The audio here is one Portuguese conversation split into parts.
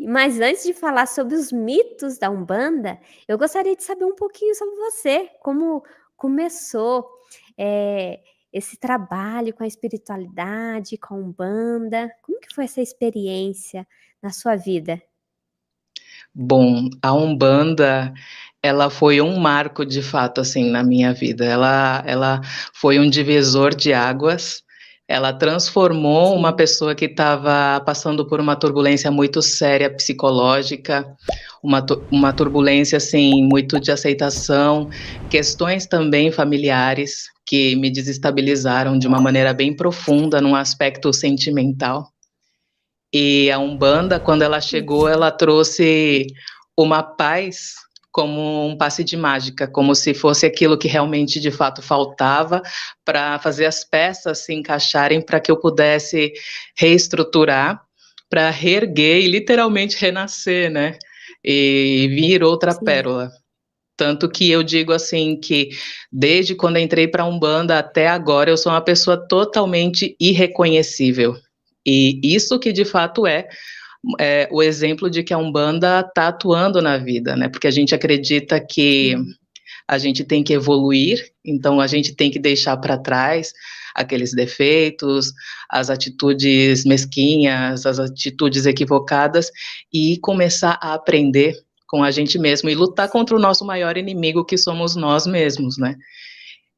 Mas antes de falar sobre os mitos da Umbanda, eu gostaria de saber um pouquinho sobre você, como começou é, esse trabalho com a espiritualidade, com a Umbanda. Como que foi essa experiência na sua vida? Bom, a Umbanda, ela foi um marco de fato assim na minha vida. Ela foi um divisor de águas. Ela transformou uma Sim, pessoa que estava passando por uma turbulência muito séria psicológica, uma turbulência assim muito de aceitação, questões também familiares que me desestabilizaram de uma maneira bem profunda num aspecto sentimental. E a Umbanda, quando ela chegou, ela trouxe uma paz como um passe de mágica, como se fosse aquilo que realmente de fato faltava para fazer as peças se encaixarem para que eu pudesse reestruturar, para reerguer e literalmente renascer, né? E vir outra sim. pérola. Tanto que eu digo assim que desde quando entrei para a Umbanda até agora eu sou uma pessoa totalmente irreconhecível. E isso que de fato é o exemplo de que a Umbanda está atuando na vida, né? Porque a gente acredita que Sim. a gente tem que evoluir, então a gente tem que deixar para trás aqueles defeitos, as atitudes mesquinhas, as atitudes equivocadas e começar a aprender com a gente mesmo e lutar contra o nosso maior inimigo, que somos nós mesmos, né?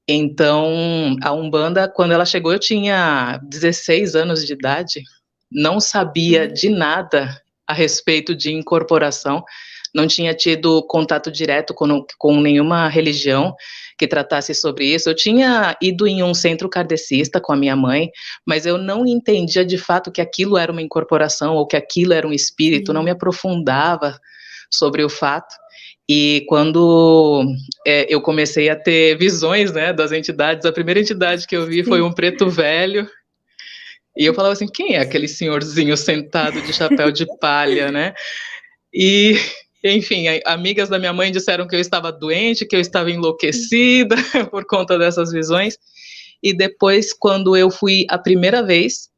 Então, a Umbanda, quando ela chegou, eu tinha 16 anos de idade, não sabia Olha, de nada a respeito de incorporação, não tinha tido contato direto com nenhuma religião que tratasse sobre isso. Eu tinha ido em um centro kardecista com a minha mãe, mas eu não entendia de fato que aquilo era uma incorporação ou que aquilo era um espírito, não me sim. aprofundava sobre o fato. E quando eu comecei a ter visões, né, das entidades, a primeira entidade que eu vi foi Sim. um preto velho, e eu falava assim, quem é aquele senhorzinho sentado de chapéu de palha, né? E, enfim, amigas da minha mãe disseram que eu estava doente, que eu estava enlouquecida por conta dessas visões. E depois, quando eu fui a primeira vez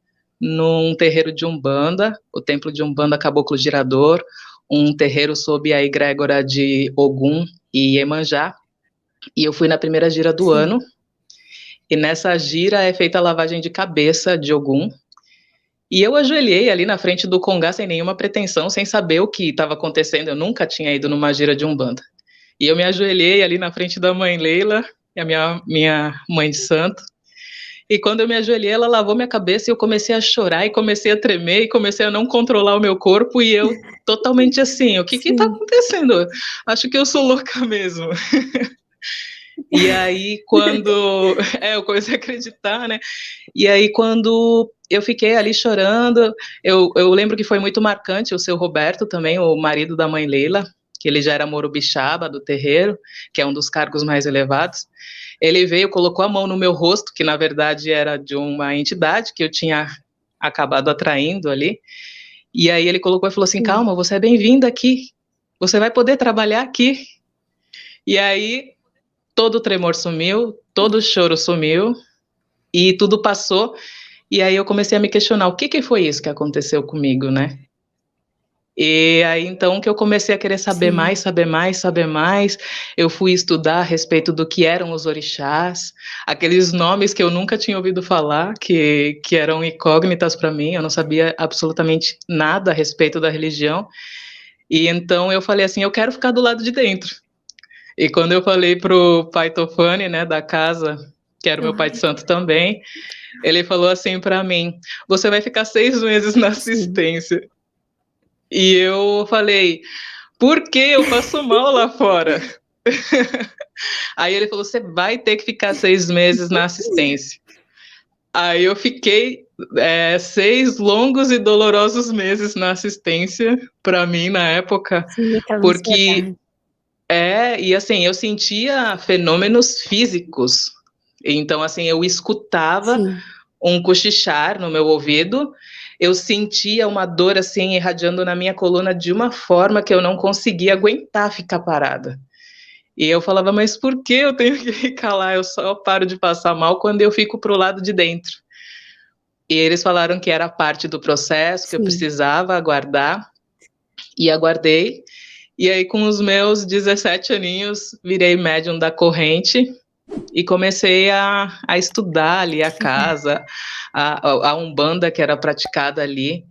num terreiro de Umbanda, o templo de Umbanda Caboclo Girador, um terreiro sob a egrégora de Ogum e Iemanjá, e eu fui na primeira gira do ano, Sim. e nessa gira é feita a lavagem de cabeça de Ogum, e eu ajoelhei ali na frente do Congá sem nenhuma pretensão, sem saber o que estava acontecendo, eu nunca tinha ido numa gira de Umbanda. E eu me ajoelhei ali na frente da mãe Leila, a minha mãe de santo, e quando eu me ajoelhei, ela lavou minha cabeça e eu comecei a chorar e comecei a tremer e comecei a não controlar o meu corpo e eu totalmente assim, o que que tá Sim. acontecendo? Acho que eu sou louca mesmo. E aí, quando eu comecei a acreditar, né? E aí, quando eu fiquei ali chorando, eu lembro que foi muito marcante o seu Roberto também, o marido da mãe Leila, que ele já era morubixaba do terreiro, que é um dos cargos mais elevados. Ele veio, colocou a mão no meu rosto, que na verdade era de uma entidade que eu tinha acabado atraindo ali. E aí ele colocou e falou assim: Sim. calma, você é bem-vinda aqui, você vai poder trabalhar aqui. E aí todo o tremor sumiu, todo o choro sumiu e tudo passou. E aí eu comecei a me questionar o que que foi isso que aconteceu comigo, né? E aí então que eu comecei a querer saber Sim. mais, saber mais, saber mais. Eu fui estudar a respeito do que eram os orixás, aqueles nomes que eu nunca tinha ouvido falar, que eram incógnitas para mim, eu não sabia absolutamente nada a respeito da religião. E então eu falei assim, eu quero ficar do lado de dentro. E quando eu falei pro pai Tofani, né, da casa, que era o meu pai de Olha, santo também, ele falou assim para mim: você vai ficar 6 meses na sim. assistência. E eu falei: por que eu passo mal lá fora? Aí ele falou: você vai ter que ficar 6 meses na assistência. Aí eu fiquei 6 longos e dolorosos meses na assistência, para mim, na época, Sim, aquela porque ansiedade. e assim, eu sentia fenômenos físicos. Então, assim, eu escutava Sim. um cochichar no meu ouvido, eu sentia uma dor assim irradiando na minha coluna de uma forma que eu não conseguia aguentar ficar parada. E eu falava, mas por que eu tenho que ficar lá? Eu só paro de passar mal quando eu fico pro lado de dentro. E eles falaram que era parte do processo, que eu Sim. precisava aguardar. e aguardei. E aí, com os meus 17 aninhos, virei médium da corrente e comecei a estudar ali a casa, a Umbanda que era praticada ali.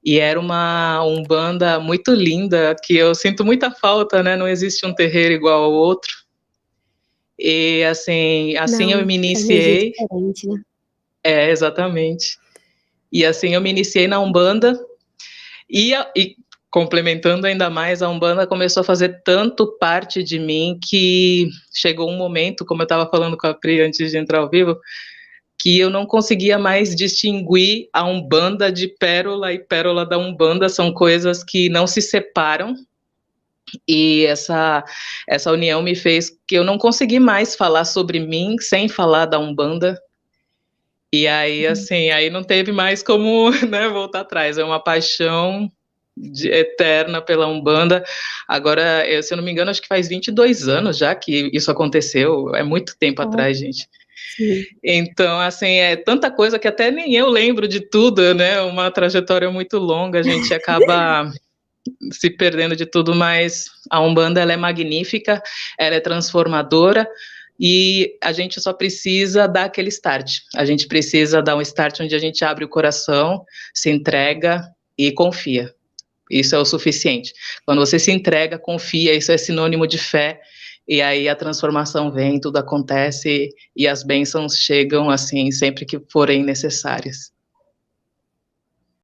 E era uma Umbanda muito linda, que eu sinto muita falta, né? Não existe um terreiro igual ao outro. E assim eu Não, me a energia é iniciei. diferente, né. É, exatamente. E assim eu me iniciei na Umbanda. E complementando ainda mais, a Umbanda começou a fazer tanto parte de mim que chegou um momento, como eu estava falando com a Pri antes de entrar ao vivo, que eu não conseguia mais distinguir a Umbanda de Pérola e Pérola da Umbanda, são coisas que não se separam. E essa união me fez que eu não consegui mais falar sobre mim sem falar da Umbanda. E aí, Sim. assim, aí não teve mais como, né, voltar atrás. É uma paixão eterna pela Umbanda. Agora, se eu não me engano, acho que faz 22 anos já que isso aconteceu. É muito tempo Ó, atrás, gente. sim. Então, assim, é tanta coisa que até nem eu lembro de tudo, né? Uma trajetória muito longa, a gente acaba se perdendo de tudo, mas a Umbanda, ela é magnífica, ela é transformadora, e a gente só precisa dar aquele start. A gente precisa dar um start onde a gente abre o coração, se entrega e confia. Isso é o suficiente. Quando você se entrega, confia, isso é sinônimo de fé, e aí a transformação vem, tudo acontece, e as bênçãos chegam, assim, sempre que forem necessárias.